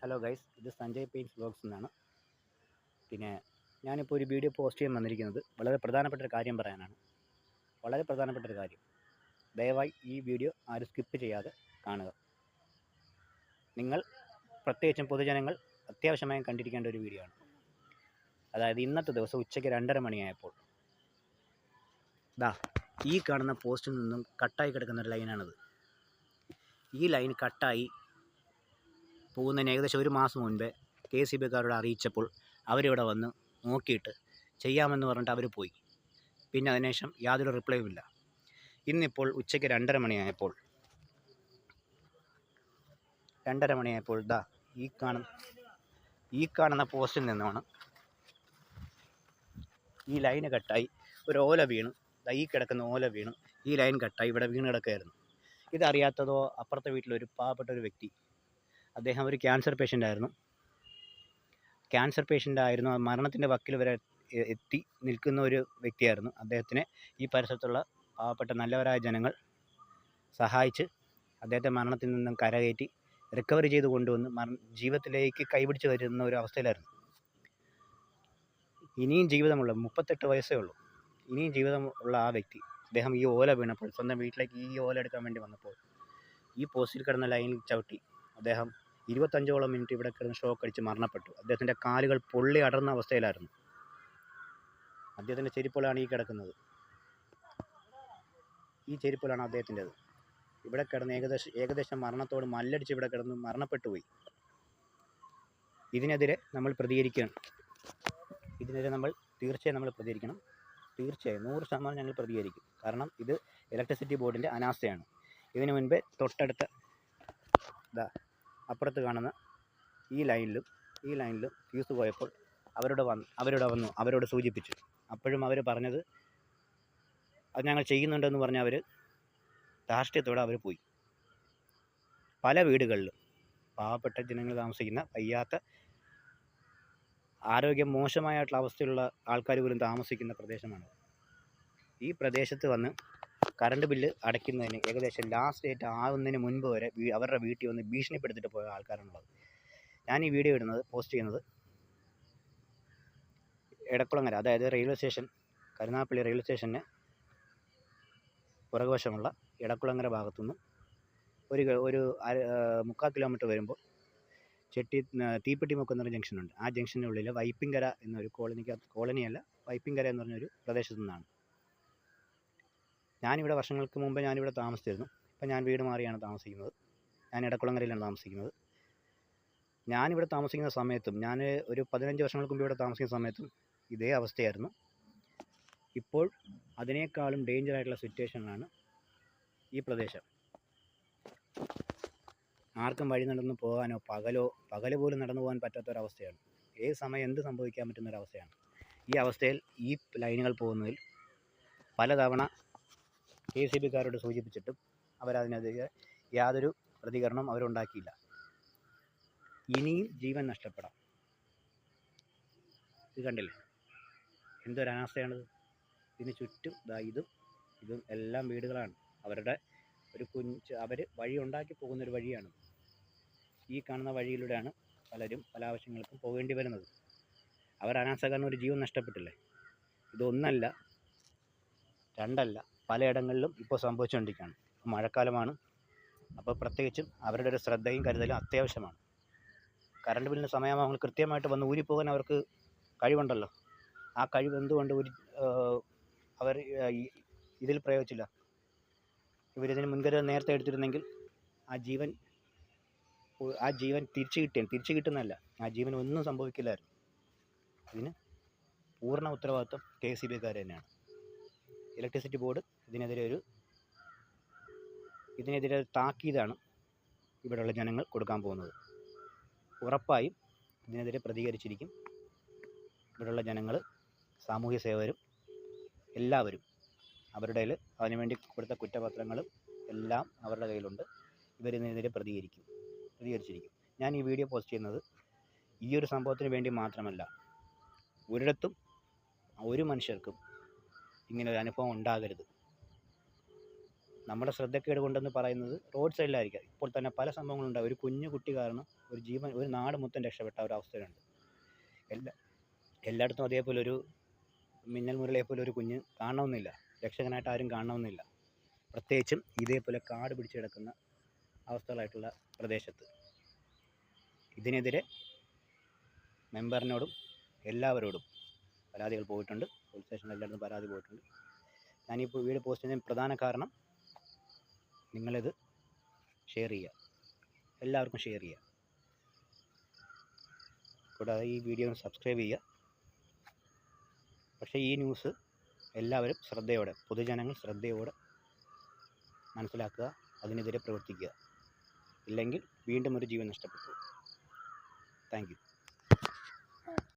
Hello guys, ഇത് Sanjay pains vlogs എന്നാണ്. പിന്നെ ഞാനിപ്പോൾ ഒരു വീഡിയോ പോസ്റ്റ് ചെയ്യാൻ വന്നിരിക്കുന്നത് വളരെ പ്രധാനപ്പെട്ട ഒരു കാര്യം പറയാനാണ്. വളരെ പ്രധാനപ്പെട്ട ഒരു കാര്യം. ദയവായി ഈ വീഡിയോ ആരും സ്കിപ്പ് ചെയ്യാതെ കാണുക. നിങ്ങൾ പ്രത്യേകിച്ചും പൊതുജനങ്ങൾ അത്യാവശ്യമായും കണ്ടിരിക്കേണ്ട ഒരു വീഡിയോ ആണ്. അതായത് ഇന്നത്തെ ദിവസം ഉച്ചയ്ക്ക് 2:30 മണിയായപ്പോൾ ഈ കാണുന്ന പോസ്റ്റിൽ നിന്നും കട്ടായി കിടക്കുന്ന ഒരു ലൈനാണിത്. ഈ ലൈൻ കട്ടായി പോകുന്നതിന് ഏകദേശം 1 മാസം മുൻപേ KCBക്കാരോട് അറിയിച്ചപ്പോൾ അവരിവിടെ വന്ന് നോക്കിയിട്ട് ചെയ്യാമെന്ന് പറഞ്ഞിട്ട് അവർ പോയി. പിന്നെ അതിനുശേഷം യാതൊരു റിപ്ലൈയും ഇല്ല. ഇന്നിപ്പോൾ ഉച്ചയ്ക്ക് 2:30 മണിയായപ്പോൾ ഈ കാണുന്ന പോസ്റ്റിൽ നിന്നാണ് ഈ ലൈന് കട്ടായി ഒരു ഓല വീണ്, ഈ കിടക്കുന്ന ഓല വീണ് ഈ ലൈൻ കട്ടായി ഇവിടെ വീണ് കിടക്കുകയായിരുന്നു. ഇതറിയാത്തതോ അപ്പുറത്തെ വീട്ടിലൊരു പാവപ്പെട്ട ഒരു വ്യക്തി, അദ്ദേഹം ഒരു ക്യാൻസർ പേഷ്യൻ്റ് ആയിരുന്നു. മരണത്തിൻ്റെ വക്കിൽ വരെ എത്തി നിൽക്കുന്ന ഒരു വ്യക്തിയായിരുന്നു. അദ്ദേഹത്തിനെ ഈ പരിസരത്തുള്ള പാവപ്പെട്ട നല്ലവരായ ജനങ്ങൾ സഹായിച്ച് അദ്ദേഹത്തെ മരണത്തിൽ നിന്നും കരകയറ്റി റിക്കവറി ചെയ്ത് കൊണ്ടുവന്ന് ജീവിതത്തിലേക്ക് കൈപിടിച്ച് വരുന്ന ഒരു അവസ്ഥയിലായിരുന്നു. ഇനിയും ജീവിതമുള്ള 38 വയസ്സേ ഉള്ളൂ. ഇനിയും ജീവിതമുള്ള ആ വ്യക്തി, അദ്ദേഹം ഈ ഓല വീണപ്പോൾ സ്വന്തം വീട്ടിലേക്ക് ഈ ഓല എടുക്കാൻ വേണ്ടി വന്നപ്പോൾ ഈ പോസ്റ്റിൽ കിടന്ന ലൈനിൽ ചവിട്ടി അദ്ദേഹം 25ഓളം മിനിറ്റ് ഇവിടെ കിടന്ന് ഷോക്ക് അടിച്ച് മരണപ്പെട്ടു. അദ്ദേഹത്തിൻ്റെ കാലുകൾ പൊള്ളി അടർന്ന അവസ്ഥയിലായിരുന്നു. അദ്ദേഹത്തിൻ്റെ ചെരിപ്പുകളാണ് ഈ കിടക്കുന്നത്. ഈ ചെരിപ്പുകളാണ് അദ്ദേഹത്തിൻ്റെത്. ഇവിടെ കിടന്ന് ഏകദേശം മരണത്തോട് മല്ലടിച്ച് ഇവിടെ കിടന്ന് മരണപ്പെട്ടു പോയി. ഇതിനെതിരെ നമ്മൾ പ്രതികരിക്കണം. തീർച്ചയായും പ്രതികരിക്കണം. തീർച്ചയായും 100% ഞങ്ങൾ പ്രതികരിക്കും. കാരണം ഇത് ഇലക്ട്രിസിറ്റി ബോർഡിൻ്റെ അനാസ്ഥയാണ്. ഇതിനു മുൻപേ തൊട്ടടുത്ത അപ്പുറത്ത് കാണുന്ന ഈ ലൈനിലും ഫ്യൂസ് പോയപ്പോൾ അവരോട് സൂചിപ്പിച്ചു. അപ്പോഴും അവർ പറഞ്ഞത് അത് ഞങ്ങൾ ചെയ്യുന്നുണ്ടെന്ന് പറഞ്ഞ് അവർ ധാർഷ്ട്യത്തോടെ അവർ പോയി. പല വീടുകളിലും പാവപ്പെട്ട ജനങ്ങൾ താമസിക്കുന്ന, വയ്യാത്ത, ആരോഗ്യം മോശമായിട്ടുള്ള അവസ്ഥയിലുള്ള ആൾക്കാർ പോലും താമസിക്കുന്ന പ്രദേശമാണ്. ഈ പ്രദേശത്ത് വന്ന് കറണ്ട് ബില്ല് അടയ്ക്കുന്നതിന് ഏകദേശം ലാസ്റ്റ് ഡേറ്റ് ആകുന്നതിന് മുൻപ് വരെ അവരുടെ വീട്ടിൽ വന്ന് ഭീഷണിപ്പെടുത്തിയിട്ട് പോയ ആൾക്കാരാണുള്ളത്. ഞാൻ ഈ വീഡിയോ പോസ്റ്റ് ചെയ്യുന്നത് എടക്കുളങ്ങര, അതായത് റെയിൽവേ സ്റ്റേഷൻ, കരുനാഗപ്പള്ളി റെയിൽവേ സ്റ്റേഷന് പുറകുവശമുള്ള എടക്കുളങ്ങര ഭാഗത്തുനിന്നും ഒരു 3/4 കിലോമീറ്റർ വരുമ്പോൾ തീപ്പെട്ടിമുക്ക് എന്നൊരു ജംഗ്ഷനുണ്ട്. ആ ജംഗ്ഷനുള്ളിൽ വൈപ്പിങ്കര എന്നൊരു കോളനിയല്ല, വൈപ്പിങ്കര എന്ന് പറഞ്ഞൊരു പ്രദേശത്തു നിന്നാണ്. ഞാനിവിടെ വർഷങ്ങൾക്ക് മുമ്പ് ഞാനിവിടെ താമസിച്ചിരുന്നു. ഇപ്പം ഞാൻ വീട് മാറിയാണ് താമസിക്കുന്നത്. ഞാൻ എടക്കുളങ്ങരയിലാണ് താമസിക്കുന്നത്. ഞാനിവിടെ താമസിക്കുന്ന സമയത്തും, ഞാൻ ഒരു 15 വർഷങ്ങൾക്ക് മുമ്പ് ഇവിടെ താമസിക്കുന്ന സമയത്തും ഇതേ അവസ്ഥയായിരുന്നു. ഇപ്പോൾ അതിനേക്കാളും ഡേഞ്ചറായിട്ടുള്ള സിറ്റുവേഷനിലാണ് ഈ പ്രദേശം. ആർക്കും വഴി നടന്ന് പോകാനോ പകൽ പോലും നടന്നു പോകാൻ പറ്റാത്തൊരവസ്ഥയാണ്. ഏത് സമയം എന്ത് സംഭവിക്കാൻ പറ്റുന്നൊരവസ്ഥയാണ്. ഈ അവസ്ഥയിൽ ഈ ലൈനുകൾ പോകുന്നതിൽ പലതവണ KCBക്കാരോട് സൂചിപ്പിച്ചിട്ടും അവരതിനെതിരെ യാതൊരു പ്രതികരണം അവരുണ്ടാക്കിയില്ല. ഇനിയും ജീവൻ നഷ്ടപ്പെടാം. ഇത് കണ്ടില്ലേ, എന്തൊരനാസ്ഥയാണിത്. ഇതിന് ചുറ്റും ഇതും എല്ലാം വീടുകളാണ്. അവരുടെ അവർ വഴി ഉണ്ടാക്കി പോകുന്നൊരു വഴിയാണ്. ഈ കാണുന്ന വഴിയിലൂടെയാണ് പലരും പല ആവശ്യങ്ങൾക്കും പോകേണ്ടി വരുന്നത്. അവർ അനാസ്ഥ കാരണം ഒരു ജീവൻ നഷ്ടപ്പെട്ടില്ലേ. ഇതൊന്നല്ല, രണ്ടല്ല, പലയിടങ്ങളിലും ഇപ്പോൾ സംഭവിച്ചുകൊണ്ടിരിക്കുകയാണ്. മഴക്കാലമാണ്. അപ്പോൾ പ്രത്യേകിച്ചും അവരുടെ ഒരു ശ്രദ്ധയും കരുതലും അത്യാവശ്യമാണ്. കറണ്ട് ബില്ലിന് സമയമാകുമ്പോൾ കൃത്യമായിട്ട് വന്ന് ഊരിപ്പോകാൻ അവർക്ക് കഴിവുണ്ടല്ലോ. ആ കഴിവ് എന്തുകൊണ്ട് അവർ ഇതിൽ പ്രയോഗിച്ചില്ല? ഇവരിതിന് മുൻകരുതൽ നേരത്തെ എടുത്തിരുന്നെങ്കിൽ ആ ജീവൻ തിരിച്ചു കിട്ടുന്നതല്ല, ആ ജീവൻ ഒന്നും സംഭവിക്കില്ലായിരുന്നു. ഇതിന് പൂർണ്ണ ഉത്തരവാദിത്വം KCBക്കാർ തന്നെയാണ്. ഇലക്ട്രിസിറ്റി ബോർഡ് ഇതിനെതിരെ ഒരു താക്കീതാണ് ഇവിടെയുള്ള ജനങ്ങൾ കൊടുക്കാൻ പോകുന്നത്. ഉറപ്പായും ഇതിനെതിരെ പ്രതികരിച്ചിരിക്കും. ഇവിടെയുള്ള ജനങ്ങൾ, സാമൂഹ്യ സേവകരും എല്ലാവരും അവരുടെ കയ്യിൽ അതിനുവേണ്ടി കൊടുത്ത കുറ്റപത്രങ്ങളും എല്ലാം അവരുടെ കയ്യിലുണ്ട്. ഇവരിതിനെതിരെ പ്രതികരിച്ചിരിക്കും. ഞാൻ ഈ വീഡിയോ പോസ്റ്റ് ചെയ്യുന്നത് ഈ ഒരു സംഭവത്തിന് വേണ്ടി മാത്രമല്ല. ഒരിടത്തും ഒരു മനുഷ്യർക്കും ഇങ്ങനൊരു അനുഭവം ഉണ്ടാകരുത്. നമ്മുടെ ശ്രദ്ധക്കേട് കൊണ്ടെന്ന് പറയുന്നത് റോഡ് സൈഡിലായിരിക്കാം. ഇപ്പോൾ തന്നെ പല സംഭവങ്ങളുണ്ടായി. ഒരു കുഞ്ഞു കുട്ടി കാരണം ഒരു നാട് മൊത്തം രക്ഷപ്പെട്ട ഒരവസ്ഥയുണ്ട്. എല്ലായിടത്തും അതേപോലെ ഒരു മിന്നൽ മുരളിയെപ്പോലെ ഒരു കുഞ്ഞ് കാണണമെന്നില്ല, രക്ഷകനായിട്ട് ആരും കാണണമെന്നില്ല. പ്രത്യേകിച്ചും ഇതേപോലെ കാട് പിടിച്ച് കിടക്കുന്ന അവസ്ഥകളായിട്ടുള്ള പ്രദേശത്ത്. ഇതിനെതിരെ മെമ്പറിനോടും എല്ലാവരോടും പരാതികൾ പോയിട്ടുണ്ട്. പോലീസ് സ്റ്റേഷനിൽ എല്ലായിടത്തും പരാതി പോയിട്ടുണ്ട്. ഞാനിപ്പോൾ വീഡിയോ പോസ്റ്റ് ചെയ്യുന്നതിന് പ്രധാന കാരണം നിങ്ങളിത് ഷെയർ ചെയ്യുക, എല്ലാവർക്കും ഷെയർ ചെയ്യുക. കൂടാതെ ഈ വീഡിയോ സബ്സ്ക്രൈബ് ചെയ്യുക. പക്ഷേ ഈ ന്യൂസ് എല്ലാവരും ശ്രദ്ധയോടെ, പൊതുജനങ്ങൾ ശ്രദ്ധയോടെ മനസ്സിലാക്കുക, അതിനെതിരെ പ്രവർത്തിക്കുക. ഇല്ലെങ്കിൽ വീണ്ടും ഒരു ജീവൻ നഷ്ടപ്പെട്ടു. Thank you.